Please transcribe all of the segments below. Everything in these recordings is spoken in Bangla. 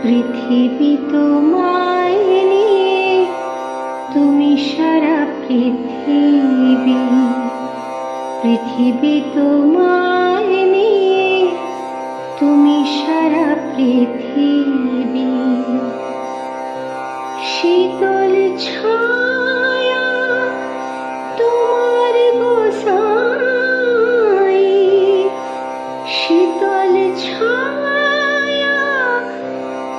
পৃথিবী তোমায় নিয়ে, তুমি সারা পৃথিবী। পৃথিবী তোমায় নিয়ে, তুমি সারা পৃথিবী। শীতল ছায়া তোমার গোসাই, শীতল ছায়া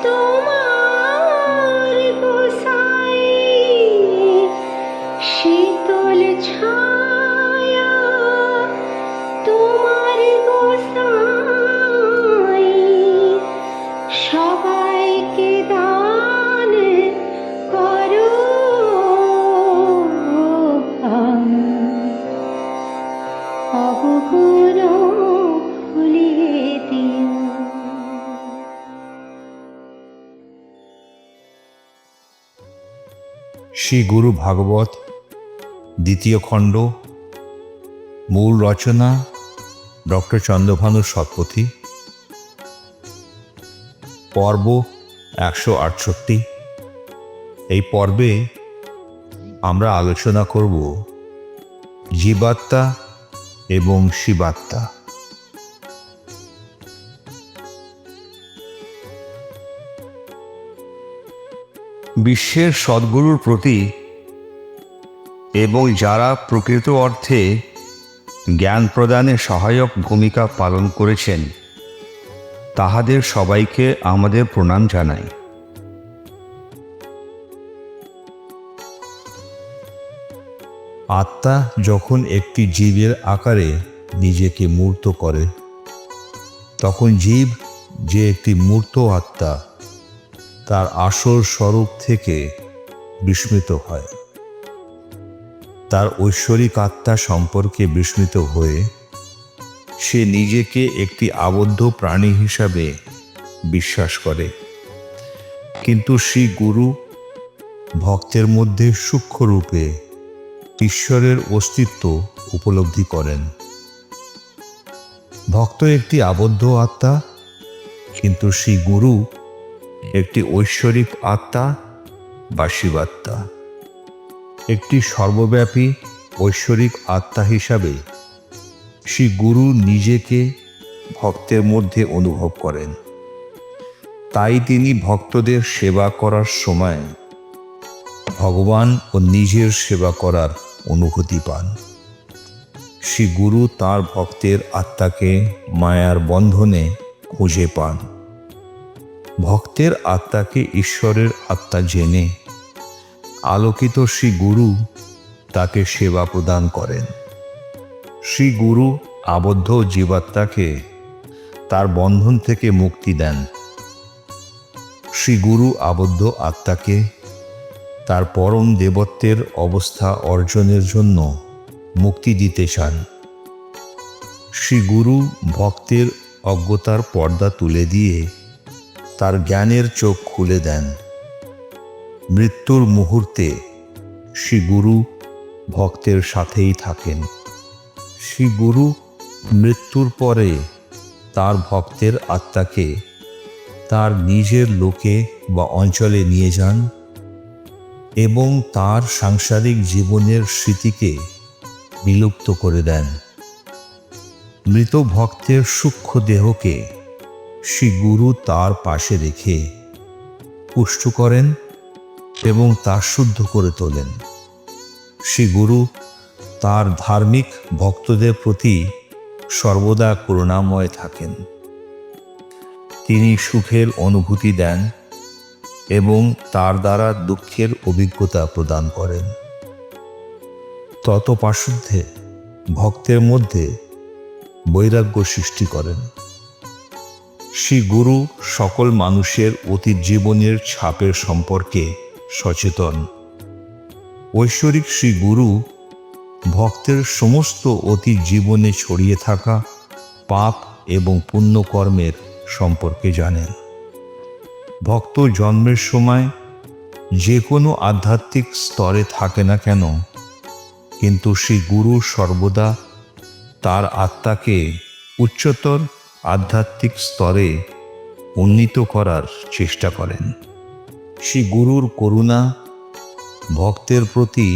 তোমার গোসাই, শীতল ছায়া তোমার গোসাই। সবাইকে দান করো অবগুণ ভুলিয়ে দিও। শ্রী গুরু ভাগবত দ্বিতীয় খণ্ড, মূল রচনা ডক্টর চন্দ্রভানু শতপথী, পর্ব 168। এই পর্বে আমরা আলোচনা করব জীবাত্মা এবং শিবাত্মা। বিশ্বের সদ্গুরুর প্রতি এবং যারা প্রকৃত অর্থে জ্ঞান প্রদানে সহায়ক ভূমিকা পালন করেছেন, তাহাদের সবাইকে আমাদের প্রণাম জানাই। আত্মা যখন একটি জীবের আকারে নিজেকে মূর্ত করে, তখন জীব যে একটি মূর্ত আত্মা, তার আসল স্বরূপ থেকে বিস্মিত হয়। তার ঐশ্বরিক আত্মা সম্পর্কে বিস্মিত হয়ে সে নিজেকে একটি আবদ্ধ প্রাণী হিসাবে বিশ্বাস করে। কিন্তু শ্রী গুরু ভক্তের মধ্যে সূক্ষ্ম রূপে ঈশ্বরের অস্তিত্ব উপলব্ধি করেন। ভক্ত একটি আবদ্ধ আত্মা, কিন্তু শ্রী গুরু একটি ঐশ্বরিক আত্মা বা শিবাত্মা। একটি সর্বব্যাপী ঐশ্বরিক আত্মা হিসাবে শ্রী গুরু নিজেকে ভক্তের মধ্যে অনুভব করেন। তাই তিনি ভক্তদের সেবা করার সময় ভগবান ও নিজের সেবা করার অনুভূতি পান। শ্রী গুরু তাঁর ভক্তের আত্মাকে মায়ার বন্ধনে খুঁজে পান। ভক্তের আত্মাকে ঈশ্বরের আত্মা জেনে আলোকিত শ্রী গুরু তাকে সেবা প্রদান করেন। শ্রী গুরু আবদ্ধ জীবাত্মাকে তার বন্ধন থেকে মুক্তি দেন। শ্রী গুরু আবদ্ধ আত্মাকে তার পরম দেবত্বের অবস্থা অর্জনের জন্য মুক্তি দিতে চান। শ্রী গুরু ভক্তের অজ্ঞতার পর্দা তুলে দিয়ে তার জ্ঞানের চোখ খুলে দেন। মৃত্যুর মুহূর্তে শ্রী গুরু ভক্তের সাথেই থাকেন। শ্রী গুরু মৃত্যুর পরে তার ভক্তের আত্মাকে তার নিজের লোকে বা অঞ্চলে নিয়ে যান এবং তার সাংসারিক জীবনের স্মৃতিকে বিলুপ্ত করে দেন। মৃত ভক্তের সূক্ষ্ম দেহকে শ্রী গুরু তার পাশে রেখে পুষ্ট করেন এবং তা শুদ্ধ করে তোলেন। শ্রী গুরু তার ধার্মিক ভক্তদের প্রতি সর্বদা করুণাময় থাকেন। তিনি সুখের অনুভূতি দেন এবং তার দ্বারা দুঃখের অভিজ্ঞতা প্রদান করেন। ততপাশুদ্ধে ভক্তের মধ্যে বৈরাগ্য সৃষ্টি করেন। শ্রী গুরু সকল মানুষের অতীত জীবনের ছাপের সম্পর্কে সচেতন। ঐশ্বরিক শ্রী গুরু ভক্তের সমস্ত অতীত জীবনে ছড়িয়ে থাকা পাপ এবং পুণ্যকর্মের সম্পর্কে জানেন। ভক্ত জন্মের সময় যে কোনো আধ্যাত্মিক স্তরে থাকে না কেন, কিন্তু শ্রী গুরু সর্বদা তার আত্মাকে উচ্চতর আধ্যাত্মিক স্তরে উন্নীত করার চেষ্টা করেন। শ্রী গুরুর করুণা ভক্তের প্রতি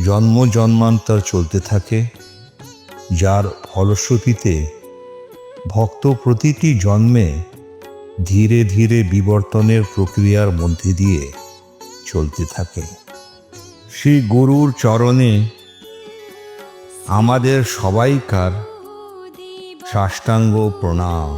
জন্ম জন্মান্তর চলতে থাকে, যার ফলশ্রুতিতে ভক্ত প্রতিটি জন্মে ধীরে ধীরে বিবর্তনের প্রক্রিয়ার মধ্যে দিয়ে চলতে থাকে। শ্রী গুরুর চরণে আমাদের সবাইকার সাষ্টাঙ্গ প্রণাম।